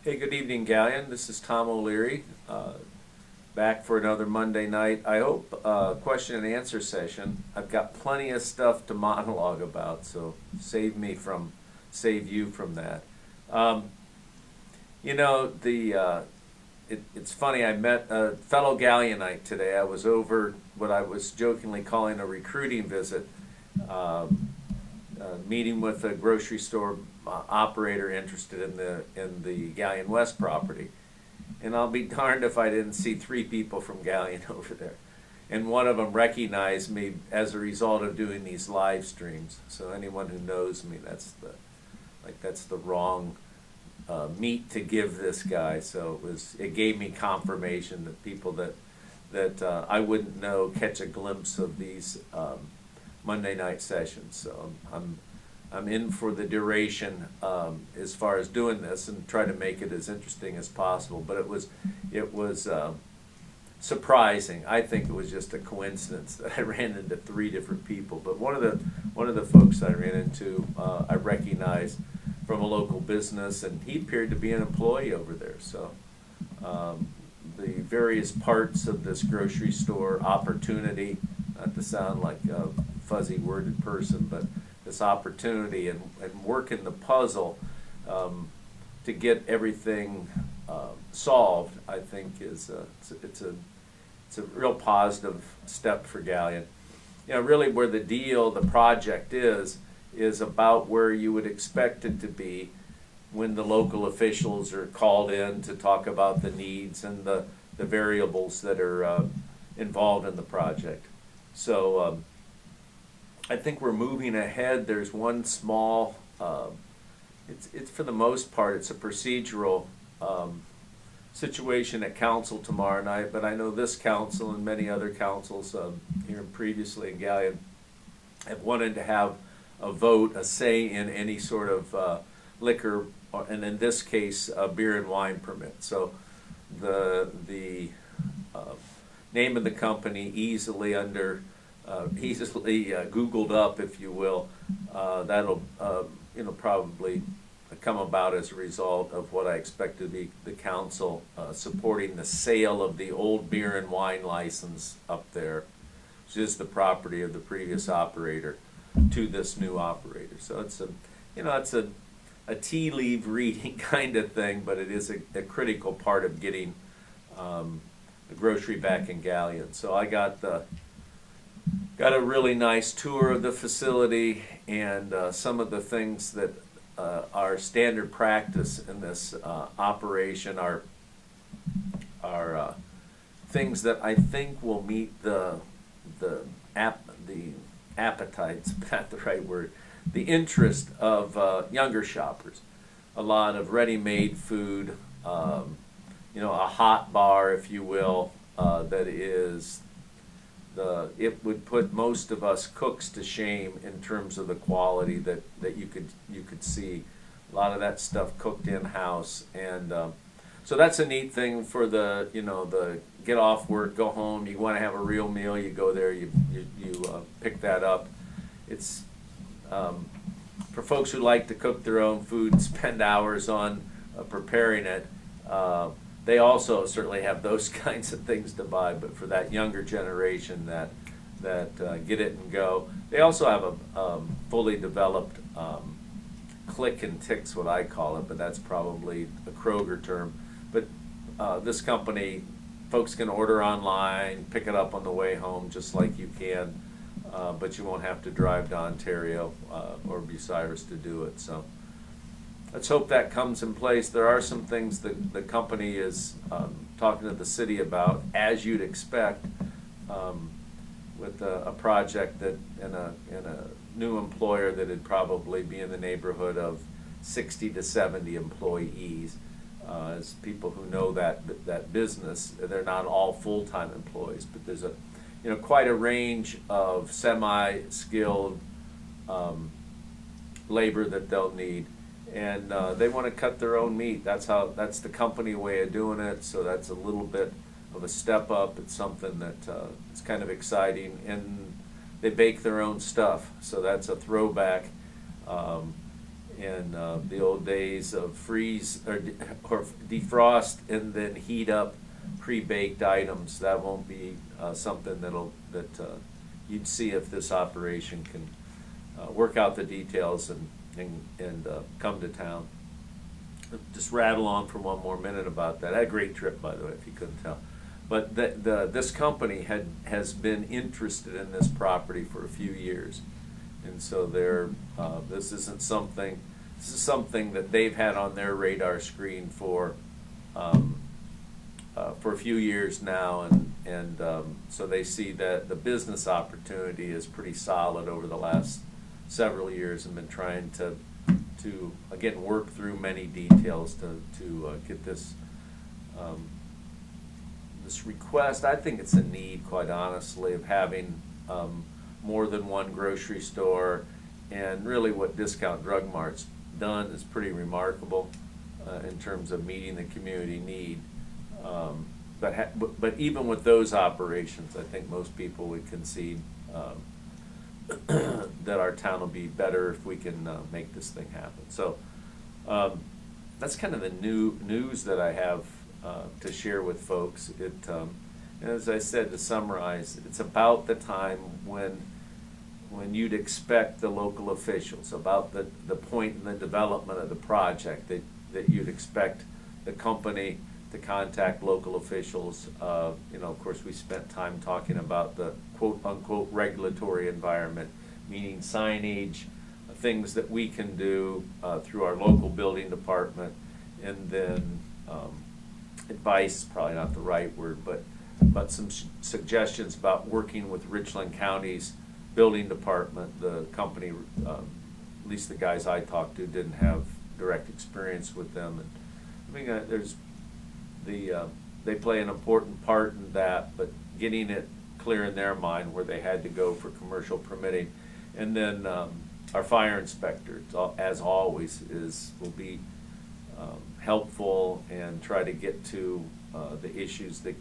Hey, good evening, Galleon. This is Tom O'Leary, back for another Monday night. I hope question and answer session. I've got plenty of stuff to monologue about, so save you from that. Um, it's funny. I met a fellow Galleonite today. I was over what I was jokingly calling a recruiting visit, meeting with a grocery store operator interested in the Galleon West property. And I'll be darned if I didn't see three people from Galleon over there. And one of them recognized me as a result of doing these live streams. So anyone who knows me, that's the wrong meat to give this guy. So it gave me confirmation that people that I wouldn't know catch a glimpse of these Monday night sessions. So I'm in for the duration as far as doing this and try to make it as interesting as possible. But it was surprising. I think it was just a coincidence that I ran into three different people. But one of the folks I ran into, I recognized from a local business, and he appeared to be an employee over there. So the various parts of this grocery store opportunity, not to sound like a fuzzy worded person, but this opportunity and working the puzzle to get everything solved, I think it's a real positive step for Galleon. Really where the project is about where you would expect it to be when the local officials are called in to talk about the needs and the variables that are involved in the project. So I think we're moving ahead. There's one small, it's for the most part, it's a procedural situation at council tomorrow night, but I know this council and many other councils here previously in Galleon have wanted to have a vote, a say in any sort of liquor, and in this case, a beer and wine permit. So the name of the company easily Googled up, if you will. That'll probably come about as a result of what I expect to be the council supporting the sale of the old beer and wine license up there, which is the property of the previous operator, to this new operator. So it's a tea leaf reading kind of thing, but it is a critical part of getting the grocery back in Galleon. So I got a really nice tour of the facility, and some of the things that are standard practice in this operation are things that I think will meet the appetites, not the right word, the interest of younger shoppers. A lot of ready-made food, a hot bar, if you will, that is it would put most of us cooks to shame in terms of the quality that you could see. A lot of that stuff cooked in-house, and so that's a neat thing for the get off work, go home, you want to have a real meal, you go there, you pick that up. It's for folks who like to cook their own food and spend hours on preparing it. They also certainly have those kinds of things to buy, but for that younger generation that get it and go, they also have a fully developed click and ticks, what I call it, but that's probably a Kroger term. But this company, folks can order online, pick it up on the way home, just like you can, but you won't have to drive to Ontario or Bucyrus to do it. So let's hope that comes in place. There are some things that the company is talking to the city about, as you'd expect, with a project that in a new employer that would probably be in the neighborhood of 60 to 70 employees. As people who know that business, they're not all full-time employees, but there's quite a range of semi-skilled labor that they'll need. And they want to cut their own meat. That's the company way of doing it. So that's a little bit of a step up. It's something that is kind of exciting, and they bake their own stuff. So that's a throwback. the old days of freeze or defrost and then heat up pre-baked items. That won't be something that you'd see if this operation can work out the details and come to town. Just rattle on for one more minute about that. I had a great trip, by the way, if you couldn't tell. But this company has been interested in this property for a few years, and so this is something that they've had on their radar screen for a few years now, and so they see that the business opportunity is pretty solid over the last several years, and been trying to again work through many details to get this request. I think it's a need, quite honestly, of having more than one grocery store, and really what Discount Drug Mart's done is pretty remarkable in terms of meeting the community need. But even with those operations, I think most people would concede that our town will be better if we can make this thing happen. So that's kind of the news that I have to share with folks. And as I said, to summarize, it's about the time when you'd expect the local officials, about the point in the development of the project that you'd expect the company to contact local officials. Of course, we spent time talking about the quote-unquote regulatory environment, meaning signage, things that we can do through our local building department, and then advice, probably not the right word, but some suggestions about working with Richland County's building department. The company, at least the guys I talked to, didn't have direct experience with them. And I mean, they play an important part in that, but getting it clear in their mind where they had to go for commercial permitting. And then our fire inspector, as always, will be helpful and try to get to the issues that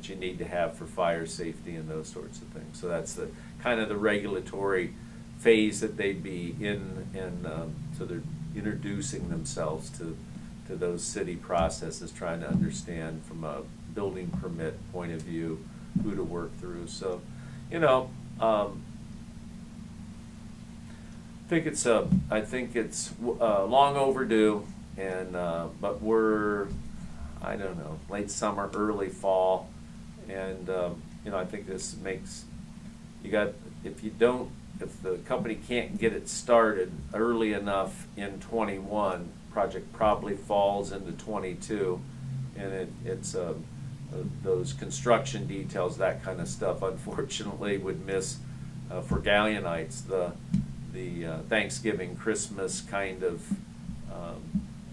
you need to have for fire safety and those sorts of things. So that's the kind of the regulatory phase that they'd be in, and so they're introducing themselves to those city processes, trying to understand from a building permit point of view who to work through. So, I think it's long overdue, and but we're, I don't know, late summer, early fall, and I think this makes if the company can't get it started early enough in 21, project probably falls into 22, and it's those construction details, that kind of stuff, unfortunately would miss for Gallianites the Thanksgiving, Christmas kind of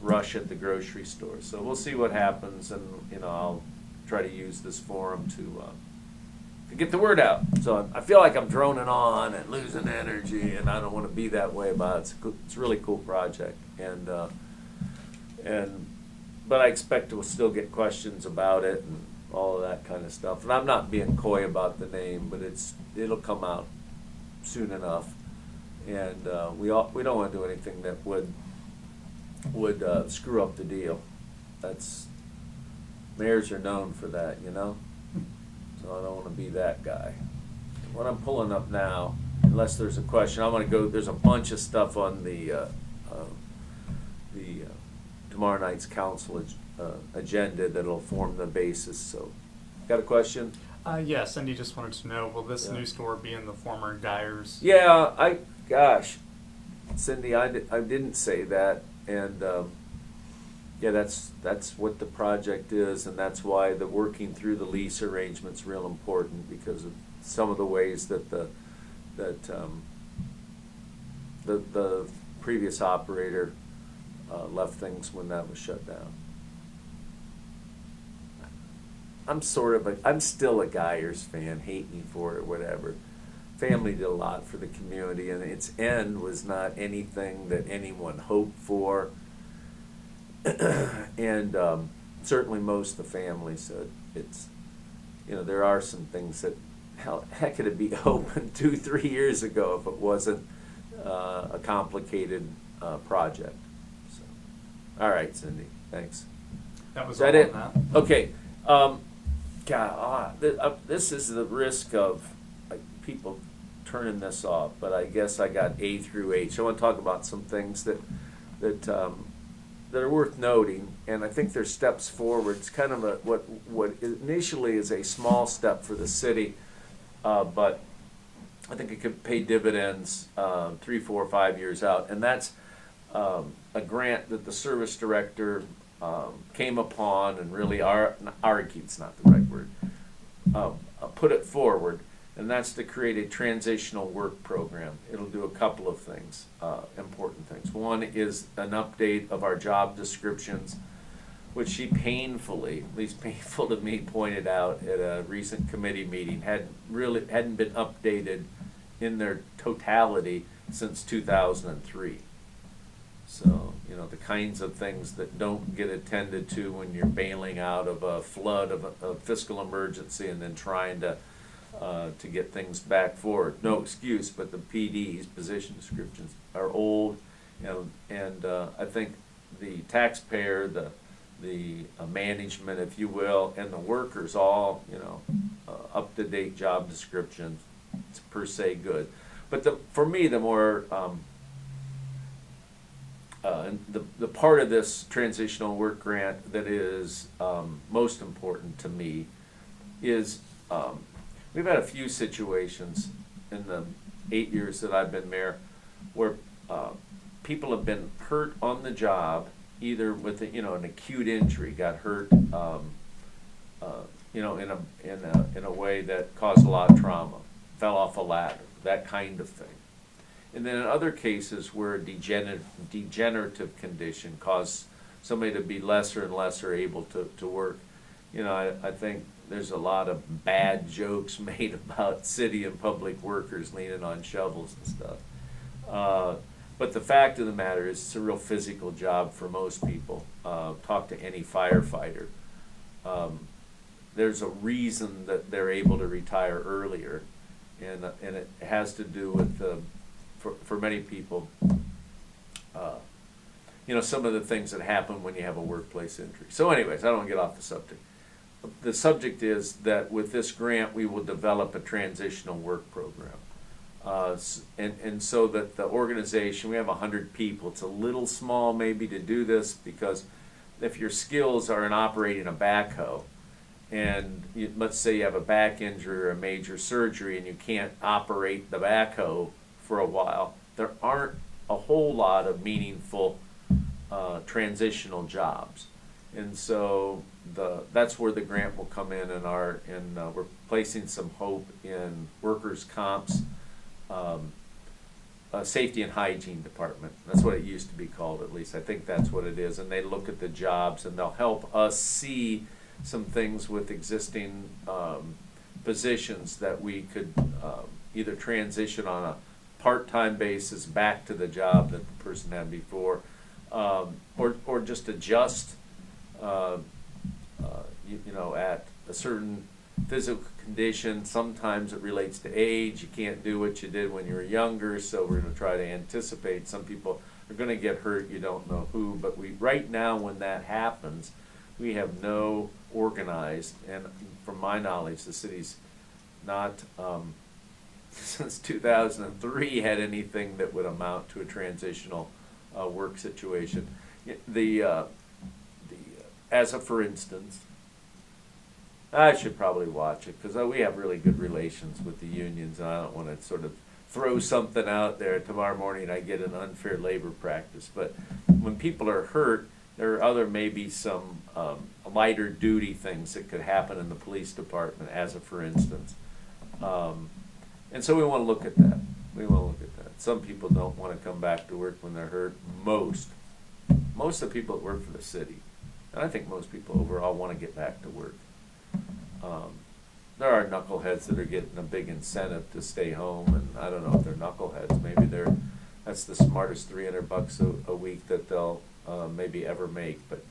rush at the grocery store. So we'll see what happens, and I'll try to use this forum to get the word out. So I feel like I'm droning on and losing energy, and I don't want to be that way about it. It's a really cool project, but I expect to still get questions about it and all of that kind of stuff. And I'm not being coy about the name, but it'll come out soon enough. And we don't want to do anything that would screw up the deal. Mayors are known for that, So I don't want to be that guy. What I'm pulling up now, unless there's a question, I want to go. There's a bunch of stuff on the tomorrow night's council agenda that'll form the basis. So, got a question? Yeah, Cindy just wanted to know, will this new store be in the former Geyers? Yeah, gosh, Cindy, I didn't say that, and yeah, that's what the project is, and that's why the working through the lease arrangement's real important, because of some of the ways that the previous operator left things when that was shut down. I'm still a Geyers fan, hate me for it or whatever. Family did a lot for the community, and its end was not anything that anyone hoped for. And certainly most of the family said there are some things that, heck, it'd be open 2-3 years ago if it wasn't a complicated project. So, all right, Cindy, thanks. That was Is that all it? on that. Okay. This is the risk of people turning this off, but I guess I got A through H. I want to talk about some things that are worth noting, and I think there's steps forward. It's kind of what initially is a small step for the city, but I think it could pay dividends 3, 4, 5 years out, and that's a grant that the service director came upon and really argued's not the right word, put it forward, and that's to create a transitional work program. It'll do a couple of things, important things. One is an update of our job descriptions, which she painfully, at least painful to me, pointed out at a recent committee meeting, hadn't been updated in their totality since 2003. So, the kinds of things that don't get attended to when you're bailing out of a flood of a fiscal emergency and then trying to get things back forward. No excuse, but the PDs, position descriptions, are old, and I think the taxpayer, the management, if you will, and the workers all, up-to-date job descriptions, it's per se good. But for me, the more the part of this transitional work grant that is most important to me is we've had a few situations in the 8 years that I've been mayor where people have been hurt on the job, either with an acute injury, got hurt in a way that caused a lot of trauma, fell off a ladder, that kind of thing. And then in other cases where a degenerative condition caused somebody to be lesser and lesser able to work, I think there's a lot of bad jokes made about city and public workers leaning on shovels and stuff. But the fact of the matter is it's a real physical job for most people. Talk to any firefighter. There's a reason that they're able to retire earlier, and it has to do with for many people, some of the things that happen when you have a workplace injury. So anyways, I don't want to get off the subject. The subject is that with this grant, we will develop a transitional work program. And so that the organization, we have 100 people. It's a little small maybe to do this, because if your skills are in operating a backhoe, and let's say you have a back injury or a major surgery and you can't operate the backhoe for a while, there aren't a whole lot of meaningful transitional jobs. And so that's where the grant will come in, and we're placing some hope in workers' comp's safety and hygiene department. That's what it used to be called, at least. I think that's what it is. And they look at the jobs and they'll help us see some things with existing positions that we could either transition on a part-time basis back to the job that the person had before, or just adjust at a certain physical condition. Sometimes it relates to age. You can't do what you did when you were younger, so we're going to try to anticipate. Some people are going to get hurt, you don't know who, but right now when that happens, we have no organized, and from my knowledge, the city's not, since 2003, had anything that would amount to a transitional work situation. As a for instance, I should probably watch it, because we have really good relations with the unions, and I don't want to sort of throw something out there tomorrow morning I get an unfair labor practice. But when people are hurt, there are maybe some lighter duty things that could happen in the police department, as a for instance. And so we want to look at that. Some people don't want to come back to work when they're hurt. Most of the people that work for the city, and I think most people overall, want to get back to work. There are knuckleheads that are getting a big incentive to stay home, and I don't know if they're knuckleheads. Maybe that's the smartest $300 a week that they'll maybe ever make. But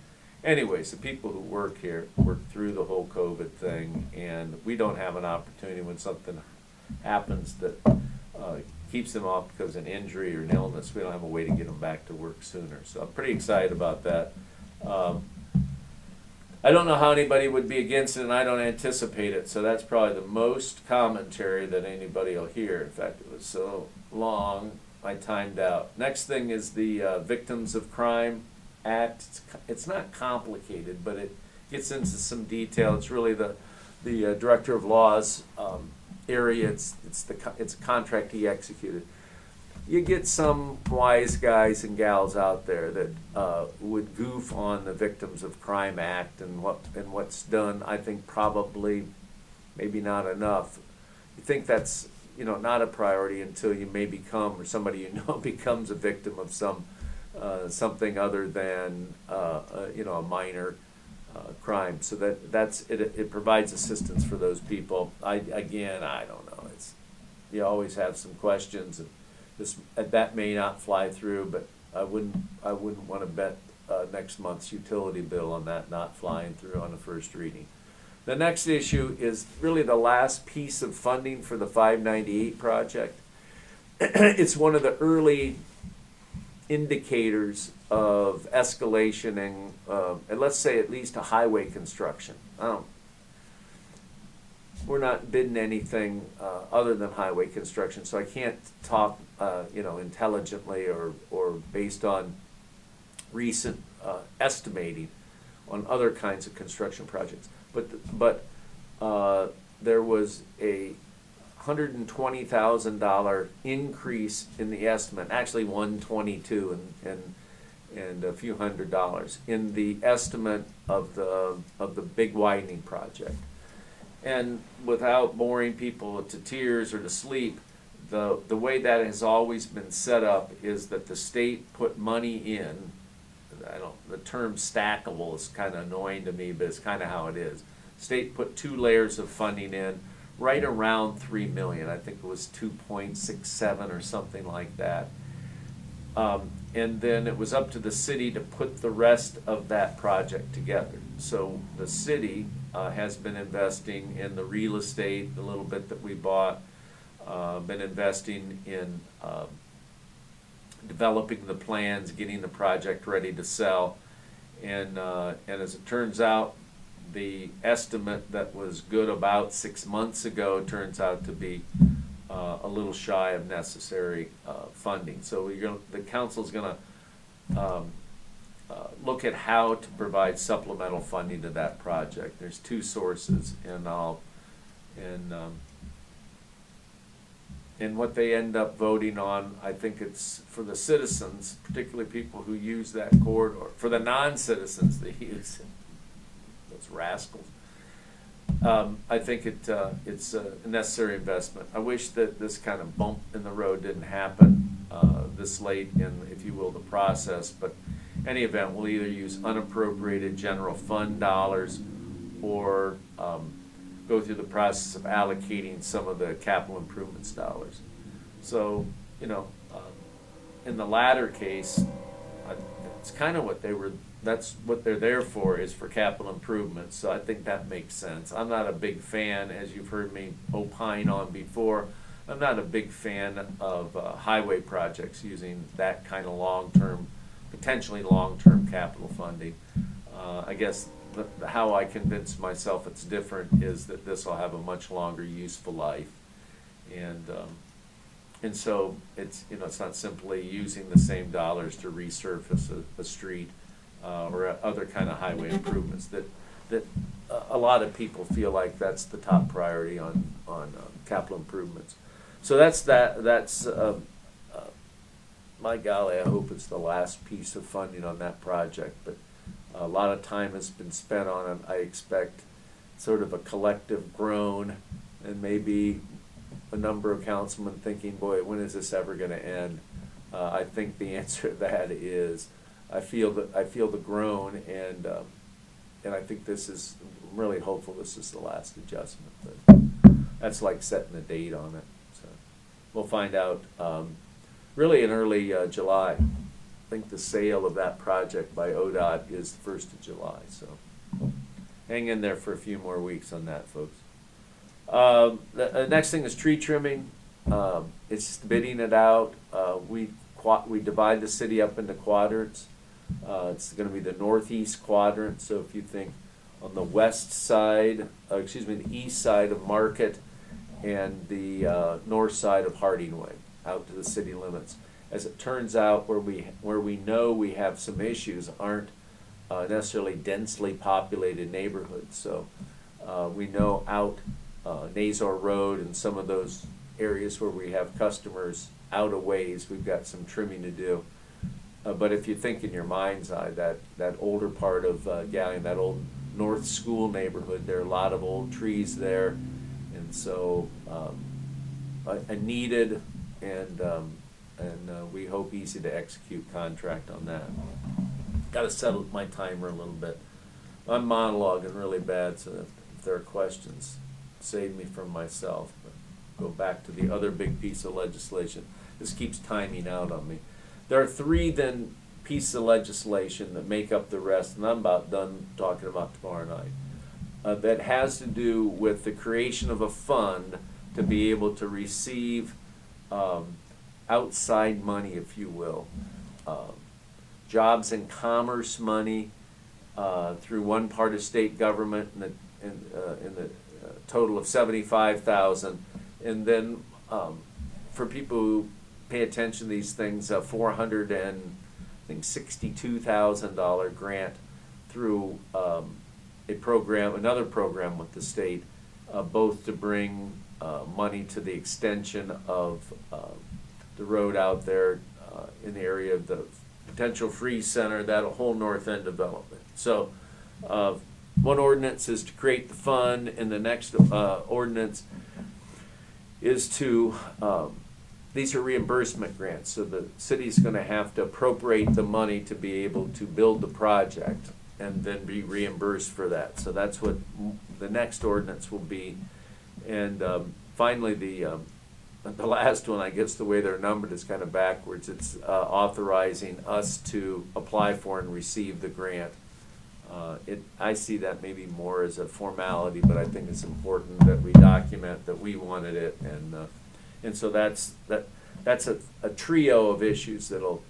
anyways, the people who work here work through the whole COVID thing, and we don't have an opportunity when something happens that keeps them off because of an injury or an illness, we don't have a way to get them back to work sooner. So I'm pretty excited about that. I don't know how anybody would be against it, and I don't anticipate it, so that's probably the most commentary that anybody will hear. In fact, it was so long, I timed out. Next thing is the Victims of Crime Act. It's not complicated, but it gets into some detail. It's really the Director of Law's area. It's a contract he executed. You get some wise guys and gals out there that would goof on the Victims of Crime Act and what's done. I think probably maybe not enough. You think that's not a priority until you may become, or somebody becomes a victim of something other than a minor crime. So that's it. It provides assistance for those people. I don't know. You always have some questions. That may not fly through, but I wouldn't want to bet next month's utility bill on that not flying through on the first reading. The next issue is really the last piece of funding for the 598 project. It's one of the early indicators of escalation and let's say at least a highway construction. We're not bidding anything other than highway construction, so I can't talk, intelligently or based on recent estimating on other kinds of construction projects. But there was a $120,000 increase in the estimate, actually $122 and a few $100 in the estimate of the big widening project. And without boring people to tears or to sleep, the way that has always been set up is that the state put money in. The term stackable is kind of annoying to me, but it's kind of how it is. State put 2 layers of funding in, right around $3 million. I think it was 2.67 or something like that. And then it was up to the city to put the rest of that project together. So the city has been investing in the real estate, the little bit that we bought, been investing in developing the plans, getting the project ready to sell. And as it turns out, the estimate that was good about 6 months ago turns out to be a little shy of necessary funding. So the council's going to look at how to provide supplemental funding to that project. There's 2 sources, and what they end up voting on, I think it's for the citizens, particularly people who use that corridor. For the non-citizens that use it, those rascals. I think it's a necessary investment. I wish that this kind of bump in the road didn't happen this late in, if you will, the process. But any event, we'll either use unappropriated general fund dollars or go through the process of allocating some of the capital improvements dollars. So, in the latter case, it's kind of that's what they're there for, is for capital improvements. So I think that makes sense. I'm not a big fan, as you've heard me opine on before, I'm not a big fan of highway projects using that kind of potentially long-term capital funding. I guess how I convince myself it's different is that this will have a much longer useful life, and so it's it's not simply using the same dollars to resurface a street or other kind of highway improvements that a lot of people feel like that's the top priority on capital improvements. So that's my golly, I hope it's the last piece of funding on that project, but a lot of time has been spent on it. I expect sort of a collective groan and maybe a number of councilmen thinking, boy, when is this ever going to end? I think the answer to that is I feel the groan, and I think I'm really hopeful this is the last adjustment. But that's like setting a date on it. So we'll find out really in early July. I think the sale of that project by ODOT is the 1st of July. So hang in there for a few more weeks on that, folks. The next thing is tree trimming. It's just bidding it out. We divide the city up into quadrants. It's going to be the northeast quadrant. So if you think on the west side, the east side of Market and the north side of Hardingway, out to the city limits. As it turns out, where we know we have some issues aren't necessarily densely populated neighborhoods. So we know out Nazar Road and some of those areas where we have customers out a ways, we've got some trimming to do. But if you think in your mind's eye, that older part of Galion, that old North School neighborhood, there are a lot of old trees there, and so a needed and we hope easy to execute contract on that. Got to settle my timer a little bit. I'm monologuing really bad, so if there are questions, save me from myself. But go back to the other big piece of legislation. This keeps timing out on me. There are three then pieces of legislation that make up the rest, and I'm about done talking about tomorrow night. That has to do with the creation of a fund to be able to receive outside money, if you will, jobs and commerce money through one part of state government in the total of $75,000, and then for people who pay attention to these things, $462,000 grant through another program with the state, both to bring money to the extension of the road out there in the area of the potential free center, that whole north end development. So one ordinance is to create the fund, and the next ordinance is to these are reimbursement grants, so the city's going to have to appropriate the money to be able to build the project and then be reimbursed for that. So that's what the next ordinance will be. And finally, the last one, I guess the way they're numbered is kind of backwards. It's authorizing us to apply for and receive the grant. I see that maybe more as a formality, but I think it's important that we document that we wanted it, and so that's a trio of issues that'll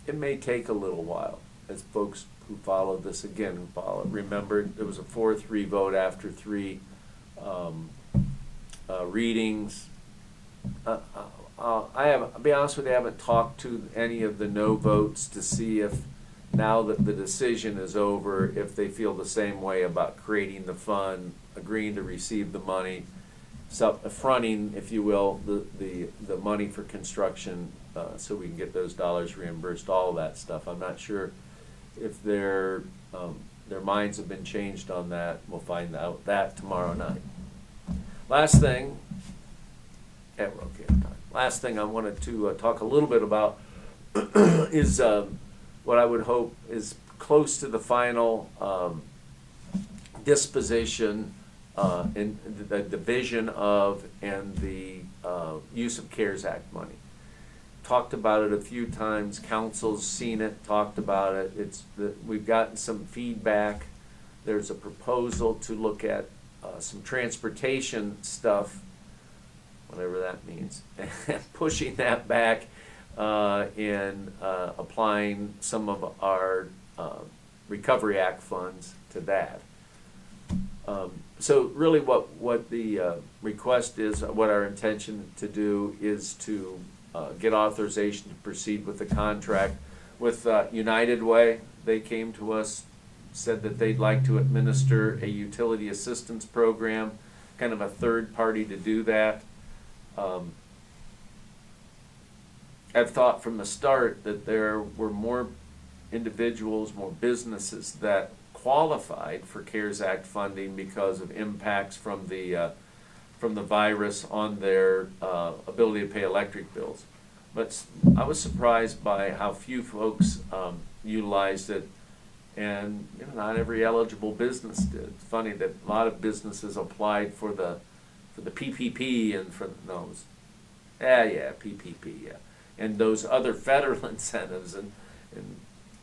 it may take a little while, as folks who followed this remember it was a 4-3 vote after 3 readings. I'll be honest with you, I haven't talked to any of the no votes to see if, now that the decision is over, if they feel the same way about creating the fund, agreeing to receive the money, fronting, if you will, the money for construction, so we can get those dollars reimbursed, all of that stuff. I'm not sure if their minds have been changed on that. We'll find out that tomorrow night. Last thing, we're okay on time. Last thing I wanted to talk a little bit about is what I would hope is close to the final disposition in the division of and the use of CARES Act money. Talked about it a few times. Council's seen it, talked about it. We've gotten some feedback. There's a proposal to look at some transportation stuff, whatever that means, pushing that back and applying some of our Recovery Act funds to that. So really what the request is, what our intention to do is to get authorization to proceed with the contract with United Way. They came to us, said that they'd like to administer a utility assistance program, kind of a third party to do that. I've thought from the start that there were more individuals, more businesses that qualified for CARES Act funding because of impacts from the virus on their ability to pay electric bills. But I was surprised by how few folks utilized it, and not every eligible business did. It's funny that a lot of businesses applied for the PPP and for those, PPP, and those other federal incentives, and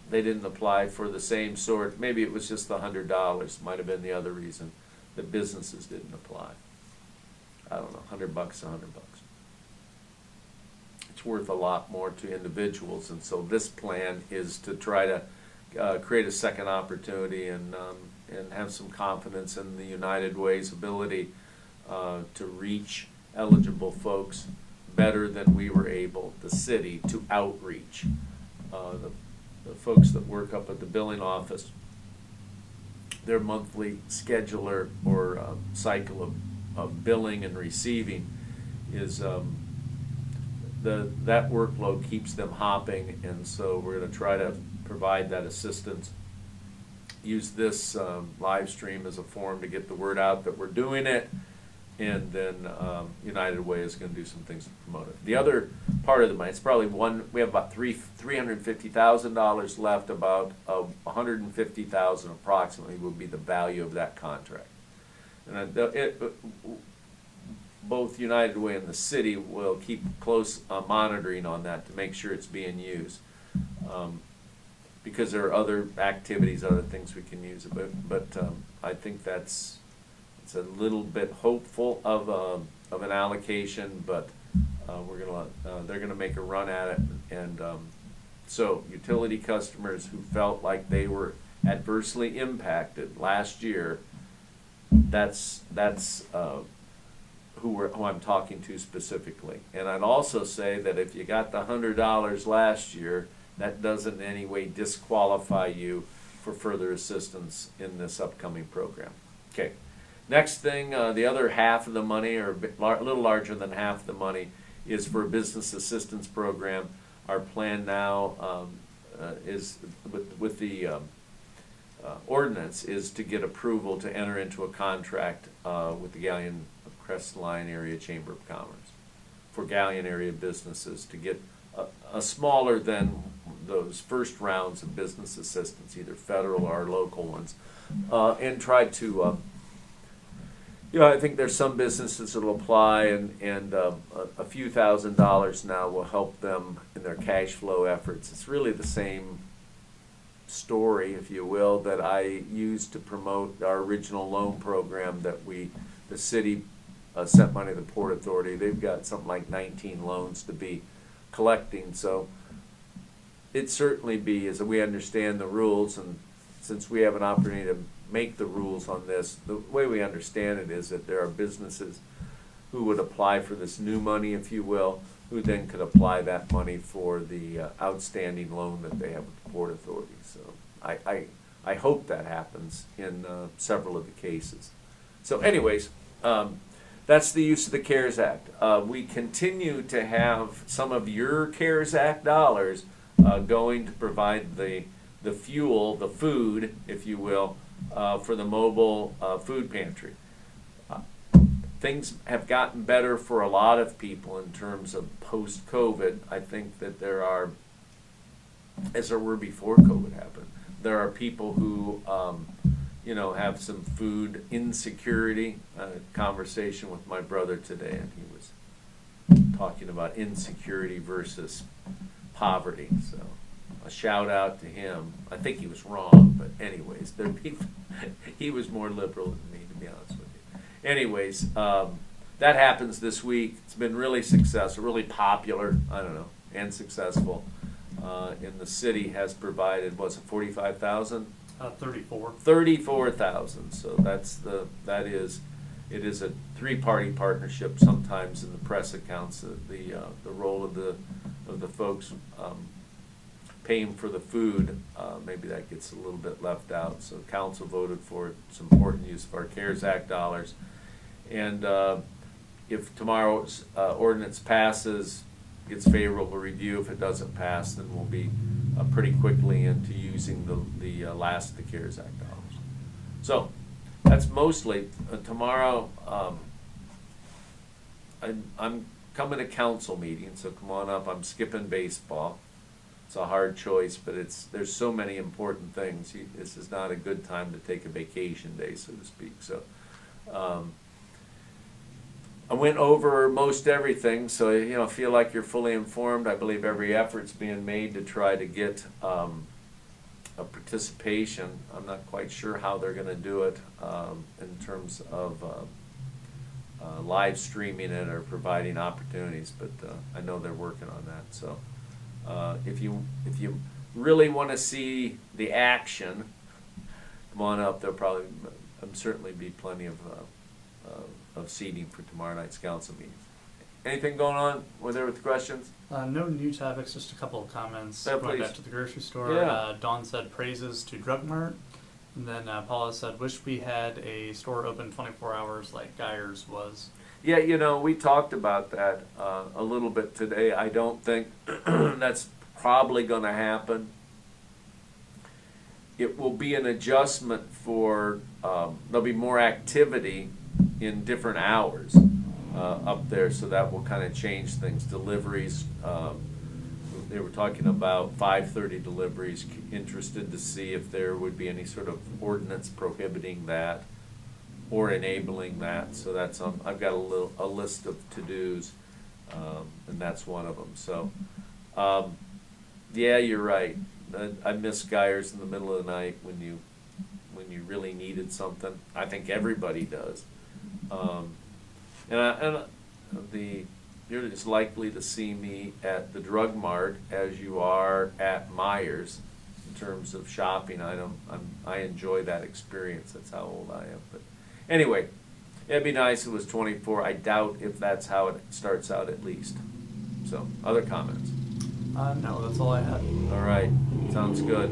they didn't apply for the same sort. Maybe it was just the $100, might have been the other reason. that businesses didn't apply. I don't know, $100, $100. It's worth a lot more to individuals, and so this plan is to try to create a second opportunity and have some confidence in the United Way's ability to reach eligible folks better than we were able, the city, to outreach. The folks that work up at the billing office, their monthly scheduler or cycle of billing and receiving is that workload keeps them hopping, and so we're going to try to provide that assistance. Use this live stream as a forum to get the word out that we're doing it, and then United Way is going to do some things to promote it. The other part of the money, it's probably we have about $350,000 left. About $150,000 approximately would be the value of that contract, and both United Way and the city will keep close monitoring on that to make sure it's being used, because there are other activities, other things we can use it. But I think it's a little bit hopeful of an allocation, but they're gonna make a run at it, and so utility customers who felt like they were adversely impacted last year, that's who I'm talking to specifically. And I'd also say that if you got the $100 last year, that doesn't in any way disqualify you for further assistance in this upcoming program. Okay, next thing, the other half of the money, or a little larger than half of the money, is for a business assistance program. Our plan now is with the ordinance is to get approval to enter into a contract with the Galion Crescent Line Area Chamber of Commerce for Galion area businesses to get a smaller than those first rounds of business assistance, either federal or local ones, and try to, I think there's some businesses that will apply, and a few $1,000s now will help them in their cash flow efforts. It's really the same story, if you will, that I used to promote our original loan program that the city sent money to the Port Authority. They've got something like 19 loans to be collecting, so it certainly be, as we understand the rules, and since we have an opportunity to make the rules on this, the way we understand it is that there are businesses who would apply for this new money, if you will, who then could apply that money for the outstanding loan that they have with the Port Authority. So I hope that happens in several of the cases. So anyways, that's the use of the CARES Act. We continue to have some of your CARES Act dollars going to provide the fuel, the food, if you will, for the mobile food pantry. Things have gotten better for a lot of people in terms of post-COVID. I think that there are, as there were before COVID happened, there are people who have some food insecurity. A conversation with my brother today, and he was talking about insecurity versus poverty. So a shout out to him. I think he was wrong, but anyways, he was more liberal than me, to be honest with you. Anyways, that happens this week. It's been really successful, really popular, and successful. In the city has provided, was it 45,000? 34. 34,000. So it is a three-party partnership. Sometimes in the press accounts, the role of the folks paying for the food, maybe that gets a little bit left out. So council voted for it. It's important use of our CARES Act dollars. And if tomorrow's ordinance passes, gets favorable review. If it doesn't pass, then we'll be pretty quickly into using the last of the CARES Act dollars. So that's mostly tomorrow. I'm coming to council meeting, so come on up. I'm skipping baseball. It's a hard choice, but there's so many important things. This is not a good time to take a vacation day, so to speak. So I went over most everything, so feel like you're fully informed. I believe every effort's being made to try to get participation. I'm not quite sure how they're gonna do it, in terms of, live streaming it or providing opportunities, but, I know they're working on that, so. If you really wanna see the action, come on up, there'll probably, certainly be plenty of seating for tomorrow night's council meeting. Anything going on with the questions? No new topics, just a couple of comments. Yeah, Going please. back to the grocery store, Yeah. Dawn said praises to Drug Mart. And then Paula said, wish we had a store open 24 hours like Geyer's was. Yeah, we talked about that a little bit today. I don't think that's probably gonna happen. It will be an adjustment for, there'll be more activity in different hours up there, so that will kind of change things. Deliveries, they were talking about 5:30 deliveries, interested to see if there would be any sort of ordinance prohibiting that or enabling that. So that's, I've got a list of to-dos, and that's one of them. So, yeah, you're right. I miss Geyer's in the middle of the night when you really needed something. I think everybody does. You're as likely to see me at the Drug Mart as you are at Myers in terms of shopping. I enjoy that experience. That's how old I am. But anyway, it'd be nice if it was 24. I doubt if that's how it starts out, at least. So, other comments? No, that's all I had. All right, sounds good.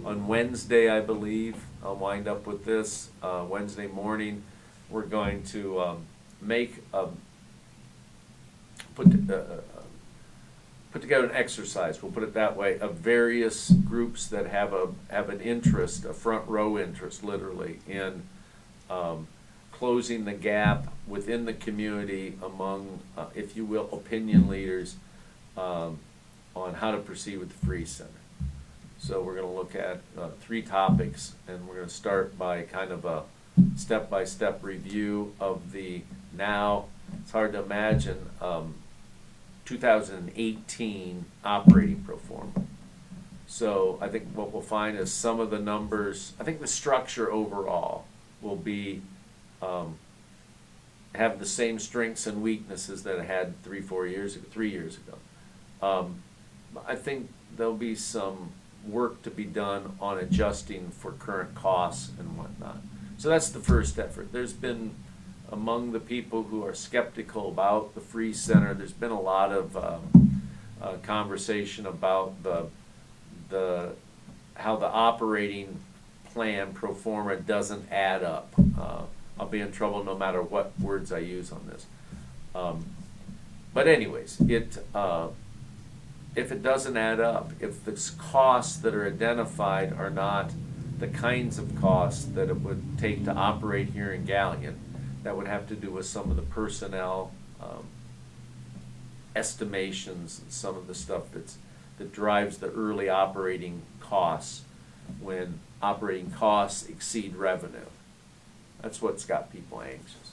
On Wednesday, I believe, I'll wind up with this. Wednesday morning, we're going to put together an exercise, we'll put it that way, of various groups that have an interest, a front row interest, literally, in closing the gap within the community among, if you will, opinion leaders on how to proceed with the Free Center. So we're going to look at 3 topics, and we're going to start by kind of a step-by-step review of the now, it's hard to imagine, 2018 operating pro forma. So I think what we'll find is some of the numbers, I think the structure overall will be, have the same strengths and weaknesses that it had 3 years ago. I think there'll be some work to be done on adjusting for current costs and whatnot. So that's the first effort. There's been, among the people who are skeptical about the Free Center, there's been a lot of conversation about how the operating plan pro forma doesn't add up. I'll be in trouble no matter what words I use on this. But anyways, if it doesn't add up, if the costs that are identified are not the kinds of costs that it would take to operate here in Galion, that would have to do with some of the personnel estimations and some of the stuff that drives the early operating costs when operating costs exceed revenue. That's what's got people anxious.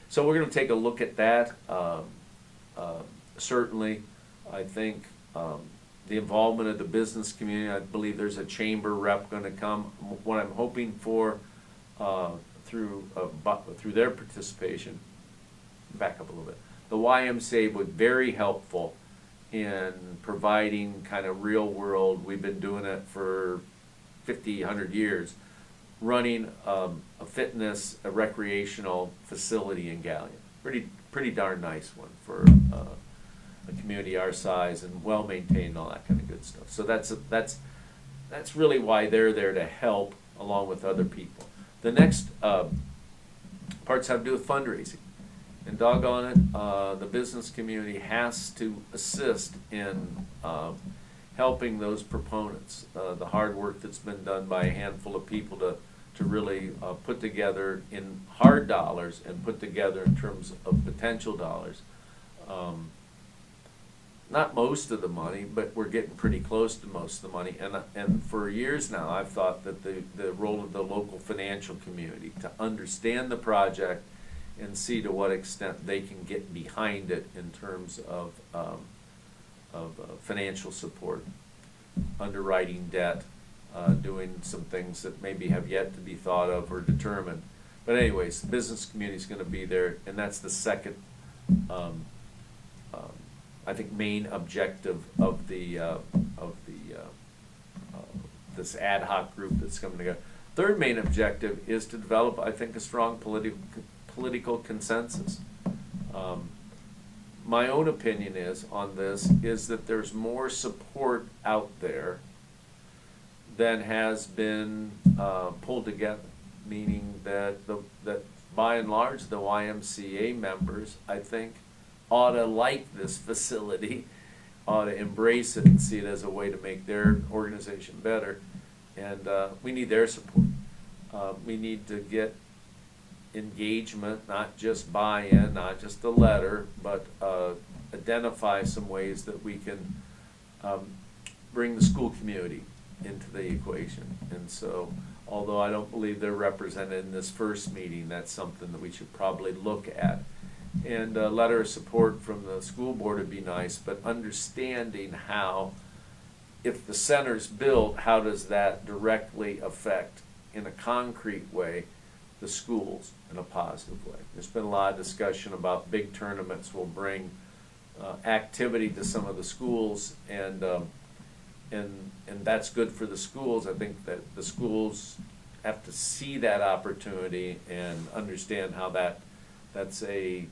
So we're going to take a look at that. Certainly, I think the involvement of the business community, I believe there's a chamber rep going to come. What I'm hoping for through their participation, back up a little bit, the YMCA was very helpful in providing kind of real world, we've been doing it for 50, 100 years, running a recreational facility in Galion. Pretty darn nice one for a community our size, and well maintained and all that kind of good stuff. So that's really why they're there, to help along with other people. The next parts have to do with fundraising, and doggone it, the business community has to assist in helping those proponents. The hard work that's been done by a handful of people to really put together in hard dollars and put together in terms of potential dollars. Not most of the money, but we're getting pretty close to most of the money. And for years now, I've thought that the role of the local financial community to understand the project and see to what extent they can get behind it in terms of financial support. underwriting debt, doing some things that maybe have yet to be thought of or determined. But anyways, the business community is going to be there, and that's the second, I think, main objective of this ad hoc group that's coming together. Third main objective is to develop, I think, a strong political consensus. My own opinion is on this is that there's more support out there than has been pulled together, meaning that that by and large the YMCA members, I think, ought to like this facility, ought to embrace it and see it as a way to make their organization better, and we need their support. We need to get engagement, not just buy-in, not just a letter, but identify some ways that we can bring the school community into the equation. And so, although I don't believe they're represented in this first meeting, that's something that we should probably look at. And a letter of support from the school board would be nice, but understanding how, if the center's built, how does that directly affect, in a concrete way, the schools in a positive way. There's been a lot of discussion about big tournaments will bring activity to some of the schools, and that's good for the schools. I think that the schools have to see that opportunity and understand how that's a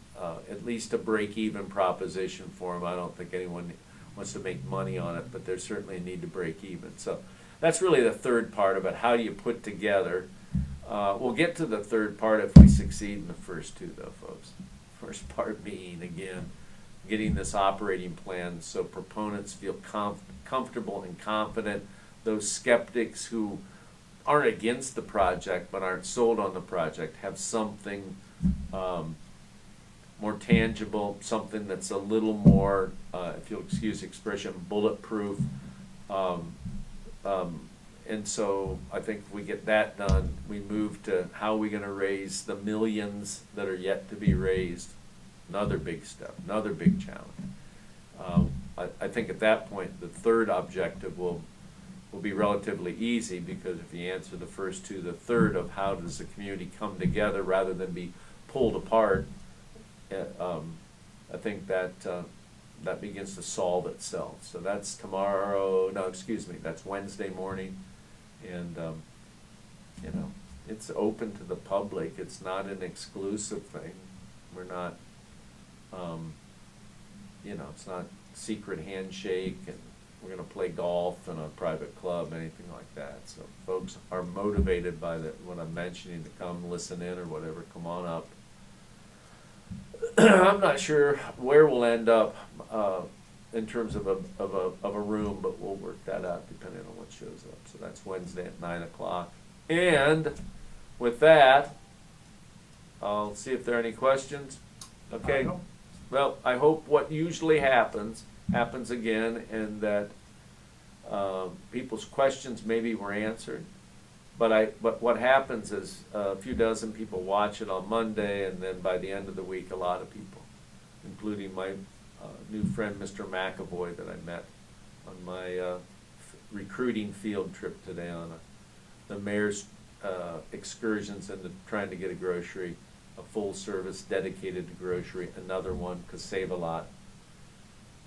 at least a break-even proposition for them. I don't think anyone wants to make money on it, but there's certainly a need to break even. So that's really the third part of it. How do you put together? We'll get to the third part if we succeed in the first two, though, folks. First part being, again, getting this operating plan so proponents feel comfortable and confident. Those skeptics who aren't against the project but aren't sold on the project have something more tangible, something that's a little more, if you'll excuse the expression, bulletproof. And so I think if we get that done, we move to how are we going to raise the millions that are yet to be raised. Another big step, another big challenge. I think at that point, the third objective will be relatively easy, because if you answer the first two, the third of how does the community come together rather than be pulled apart, I think that that begins to solve itself. So that's tomorrow, no, excuse me, that's Wednesday morning. And, you know, it's open to the public. It's not an exclusive thing. We're not, you know, it's not secret handshake and we're going to play golf in a private club, anything like that. So folks are motivated by what I'm mentioning to come listen in or whatever, come on up. I'm not sure where we'll end up in terms of a room, but we'll work that out depending on what shows up. So that's Wednesday at 9 o'clock. And with that, I'll see if there are any questions. Okay. Well, I hope what usually happens again, and that people's questions maybe were answered. But what happens is a few dozen people watch it on Monday, and then by the end of the week, a lot of people, including my new friend Mr. McAvoy that I met on my recruiting field trip today on the mayor's excursions into trying to get a grocery, a full service dedicated to grocery, another one, because Save a Lot.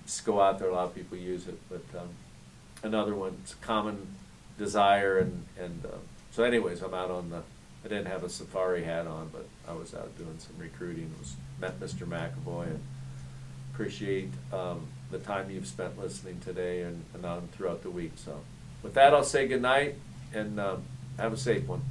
Just go out there, a lot of people use it, but another one, it's a common desire, and so anyways, I'm out on I didn't have a safari hat on, but I was out doing some recruiting, met Mr. McAvoy, and appreciate the time you've spent listening today and on throughout the week. So with that, I'll say good night, and have a safe one.